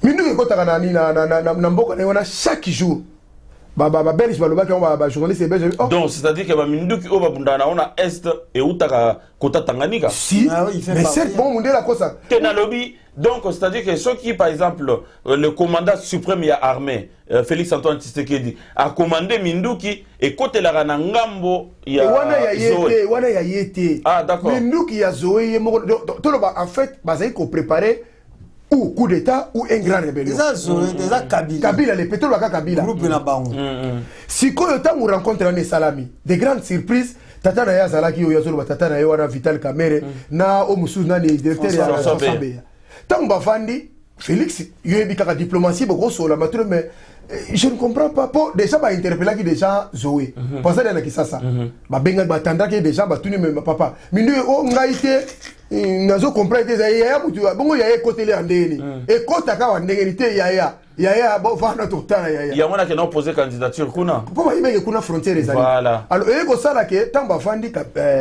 Mindu ko taka na mboka na chaque jour belge balobaki ba journaliste belge donc c'est-à-dire que ba mindu ki oba na ona est et utaka kota Tanganyika si mais c'est bon monde la cosa que na lobby donc c'est-à-dire que ceux qui par exemple le commandant suprême ya armée Félix Antoine Tshisekedi a commandé Minduki et côté la na ngambo ya wana ya yete ah d'accord Minduki ya Zoé tout le en fait bazai ko préparer ou coup d'état ou un grand rébellion déjà Kabila le pétrole ka Kabila groupe na bango si ko yo tangu rencontre na Salami des grandes surprises tata na ya zalaki yo yazolo tata na yo wana Vital Kamerhe na o musu na ni directeur ya Sabe tangu bafandi Félix yebi kaka diplomatie boko sola matre mais je ne comprends pas pour déjà ba interpeller qui déjà Zoé parce que na kisasa ba benga ba tandaki déjà ba tuni même papa mindu o ngaite nazo comprendre que ya mutu bongo ya côté le andeni et kota ka wandengeni te ya bo vana totana ya mona ke na poser candidature kuna pour ba imeke kuna frontière ezali voilà alors et ko sala ke tangu bafandi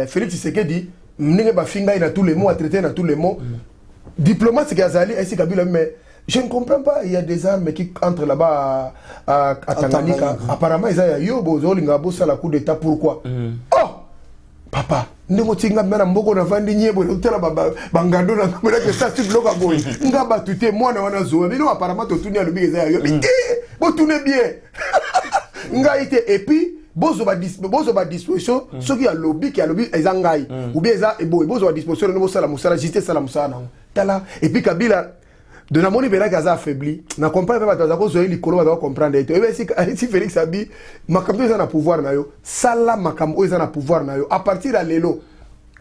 Félix Tshisekedi mninge ba finga ina tous les mots à traiter na tous les mots diplomate c'est Kazali ainsi Kabila mais je ne comprends pas il y a des armes qui entrent là-bas à Tanganyika apparemment ils a yo bozo linga bossa la coup d'état pourquoi oh papa ndeko tinga mena mboko na vandi nyebo tela bangando na mena que ça tu bloque boy ngaba tuté mwana wana zo mais non apparemment to tunia lobi eza yo bo tune bien ngaite et puis bozo ba disposition ceux qui a lobby eza ngai ou bien eza bozo ba disposition no sala musala justice sala musala tala et puis Kabila de la monnaie bela gaza affaibli na comprendre pas bato zo ili kolo ba comprendre et si Félix Abi makambo eza na pouvoir na yo sala makambo eza na pouvoir na yo à partir de lelo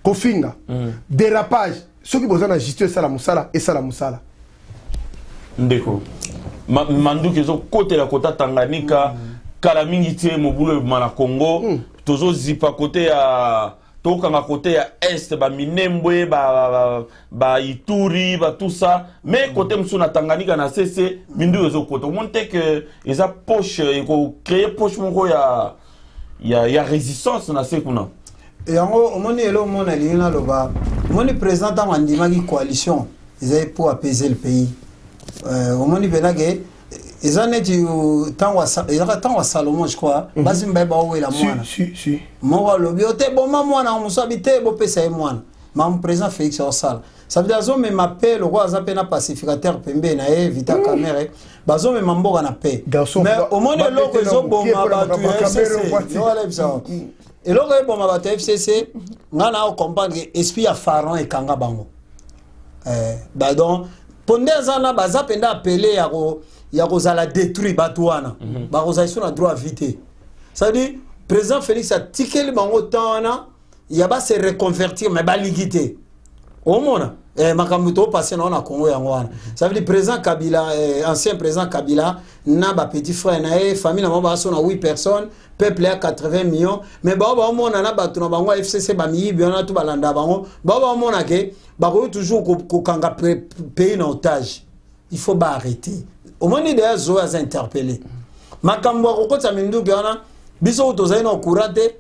kofinga dérapage ceux qui besoin na justice sala musala et sala musala ndeko manduki zo côté la kota Tanganyika kala mingi tie mobulo na Congo tozo zipa côté ya tokanga côté ya est ba Minembwe ba Ituri ba tout ça mais côté msuna Tanganyika na CC mindu ezo côté monte que eza poche et ko créer poche moko ya résistance na sekuna et yango omoni elo mona lina loba moni président andima ki coalition eza pour apaiser le pays omoni belage ezaneti tangwa Salomon je crois basi mbeba owela mwana si mo lobi ote boma mwana musabi te bo pesa e mwana mam président Félix Osala ça veut dire zo me m'appelle le roi zape na pacificateur pembe na Vital Kamerhe bazo me mamboka na paix mais au monde loko zo boma batu FCC no ala bisa et loko e boma batu FCC ngana o comprendre que esprit ya pharaon e kanga bango ba donc pondeza na bazapenda appeler ya kozala détruit batouana ba kozala sur na droit à vité ça veut dire président Félix a tiqué le bango tana ya ba se reconvertir mais ba ligité au mona makambuto passé na Congo yango wana ça veut dire président Kabila ancien président Kabila na ba petit frère na famille na ba so na 8 personnes peuple à 80 millions mais ba mona na batu na bango FCC ba mi biona tout balanda bango ba mona ke ba ko toujours ko kanga pays en otage il faut ba arrêter au moins il a zo as interpellé makambo ko kota mindu biona biso tozai na courante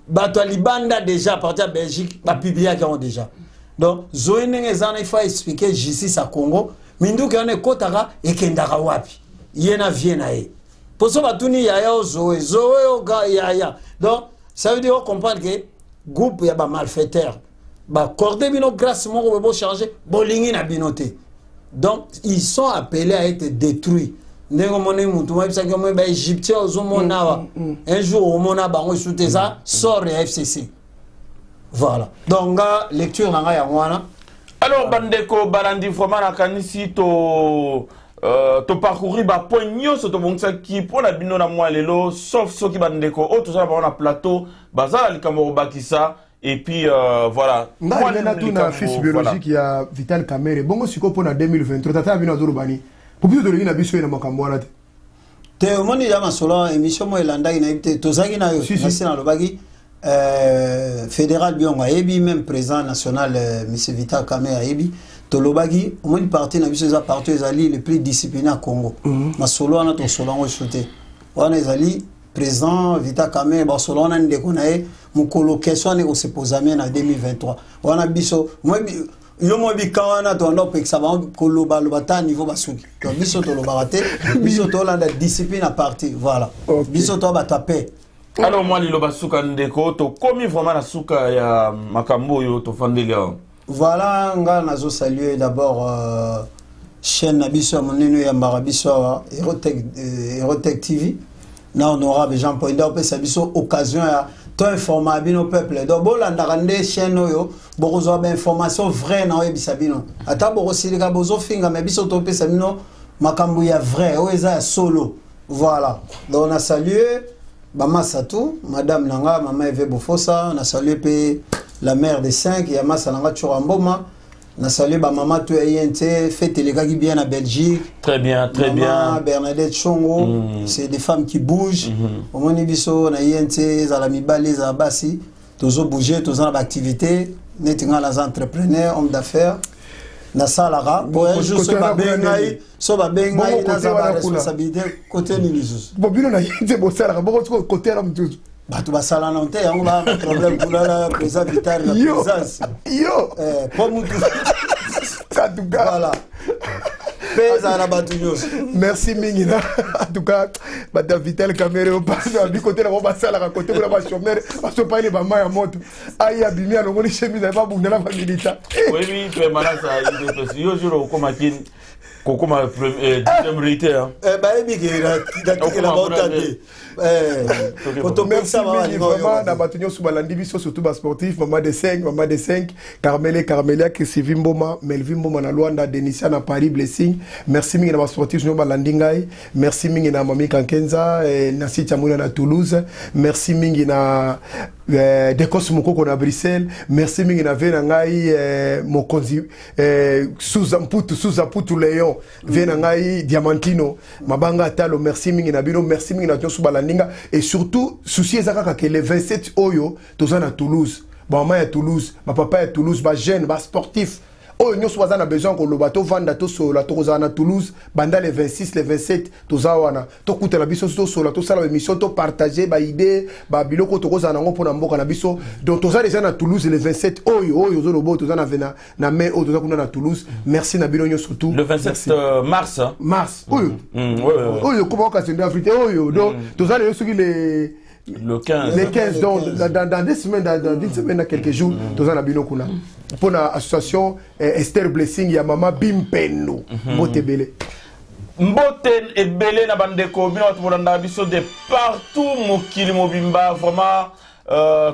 bato libanda déjà à partir de Belgique ba publier qui ont déjà donc zo nengezana il faut expliquer justice à Congo mindu ki on kotaka ekendaka wapi yena viena e poso batuni ya zo ga ya donc ça veut dire comprendre que groupe ya ba malfaiteur ba cordé bino grâce moko bo changer bolingi na binoté. Donc, ils sont appelés à être détruits. Un jour, au Mona, on ça sort le FCC. Voilà. Donc, lecture dans alors, Bandeko, Balandi, vraiment, la canisi, to parcourir, bah, point nyos, to bon qui pour la bino na moi lelo, sauf ceux qui Bandeko, tout ça, on a plateau, bazar, les Kamoro Bakissa. et puis voilà. Moi, il y a un fils biologique qui a Vital Kamere. Bon, si on a 2023, tata a vu dans Zorobani. Pour plus de l'une, abisso et la Makamboana. Te au monde il y a ma solo émission moi Elanda ina ibite tozaki na yo merci na lobaki fédéral bionga ebi même président national monsieur Vital Kamere ebi to lobaki au monde parti na biso za parti ezali le plus discipliné à Congo ma solo na to solo ngo chuté wana ezali président Vital Kamere ba solo na ndeko na e mukolo question ne ko se posamien na 2023 wana biso moi yo mo bi kawana to ndo pe ça va koloba lo bata niveau basuki to biso to lo barate biso to la discipline à partir voilà biso to ba taper alors moi li lo basuka ndeko to komi vraiment na suka ya makambo yo to fandelia voilà nga nazo saluer d'abord chaîne na biso moneno ya mbarabiso Erotech TV na honorable Jean Paul Ndao pe sa biso occasion ya to informer bino peuple donc bolanda rande chaîne oyo bokozwa ba information vraie na oyebisa bino ata bokosilika bozofinga mais biso to pesa bino makambo ya vrai oyo eza ya solo voilà donc on a salué Bama Satou madame Nanga maman Eve Bofosa on a salué pe la mère des 5 ya Massa Nanga Choramboma on a salué ba maman to INT fête les gars qui bien à Belgique très bien Bernadette Chongo c'est des femmes qui bougent au moins biso na INT za la mibale za basi tozo bouger tozo na activité netinga les entrepreneurs hommes d'affaires na salara bo jour so ba bengai na za ba responsabilité côté ni lisus bo bino na INT bo salara bo côté la mtuzu bato basala na nte yango ba problème pour la président Vital la présence yo pour mutu en tout cas voilà pesa na bato nyos merci mingina en tout cas Madame Vital Kamere au pas à bi côté la ba sala ka côté la ba chômeur parce que pas les ba ma moto ayi abimi alongo ni chemise ba bunda la milita oui pe malasa il yo juro ko makin kokoma deuxième militaire ba ebi ke la botade merci vraiment na batunyo subalandi biso surtout ba sportif maman de 5 Carmelia Chrissy Mboma Melvin Mboma na Luanda Denisia na Paris Blessing merci mingi na ba sportif no balandi ngai merci mingi na Mami Kankenza na Sita Muna na Toulouse merci mingi na Dekos Mukoko na Bruxelles merci mingi na vena ngai mokonzi Suza Mputu Léon vena ngai Diamantino mabanga talo merci mingi na bino merci mingi na tionsu balandinga et surtout souci ezaka que les 27 oyo tozana Toulouse ba mama ya Toulouse ma papa ya Toulouse ba jeune ba sportif oyo nyoso bazana besoin ko lo bato vanda to sola to kozana Toulouse banda les 26 les 27 tozawana to kutela biso to sola to sala émission to partager ba idée ba biloko to kozana ngo pona mboka na biso donc tozana déjà na Toulouse les 27 oyo zo lobo tozana vena na mai oyo tozakuna na Toulouse merci na bino nyoso surtout le 27 mars oyo oyo comment occasion d'Afrique oyo donc tozana yo soki le 15. Les 15, donc dans des semaines, dans une semaine, dans quelques jours, tous en abino kuna. Pour l'association Esther Blessing, il y a maman Bimpeno, Mbote Bele. Mbote et Bele na bandeko, bino atmuranda biso de partout mokili mobimba, vraiment.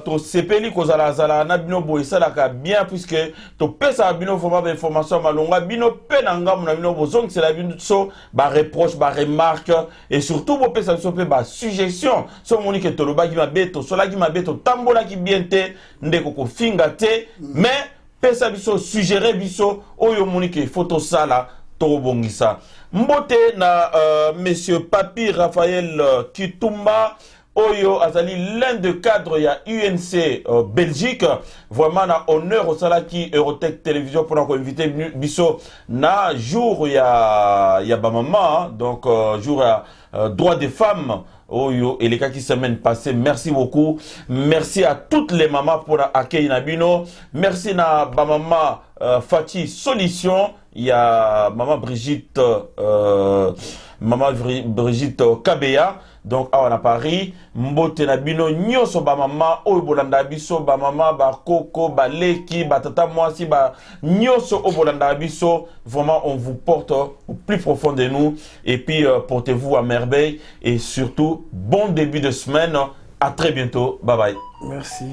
To sepeli kozala zala na bino boisa la ka bien puisque to pesa bino vraiment d'information malonga bino penanga na bino bozong c'est la bino so ba reproche ba remarque et surtout bo pesa so pe ba suggestion so monique to loba ki mabeto so la ki mabeto tambola ki bien te ndeko ko finga te mais pesa biso suggérer biso oyo monique photo sala to bongisa mbote na monsieur Papi Raphaël Kitumba Oyo Azali, l'un des cadres, il y a UNC Belgique, vraiment na honneur au Salaki Erotech Télévision pour nous inviter Bisso na jour il y a ba maman, donc jour droit des femmes. Oyo et les cas qui semaine passée, merci beaucoup. Merci à toutes les mamans pour l'accueil Nabino. Merci na ba maman Fati Solution. Il y a maman Brigitte Kabea. Donc on a Paris, Mbote Nabino, Nyoso ba mama, Obolanda Biso, ba mama, ba Koko, ba Leki, ba Tata Moisi, ba Nyoso Obolanda Biso. Vraiment, on vous porte au plus profond de nous. Et puis, portez-vous à merveille. Et surtout, bon début de semaine. À très bientôt. Bye bye. Merci.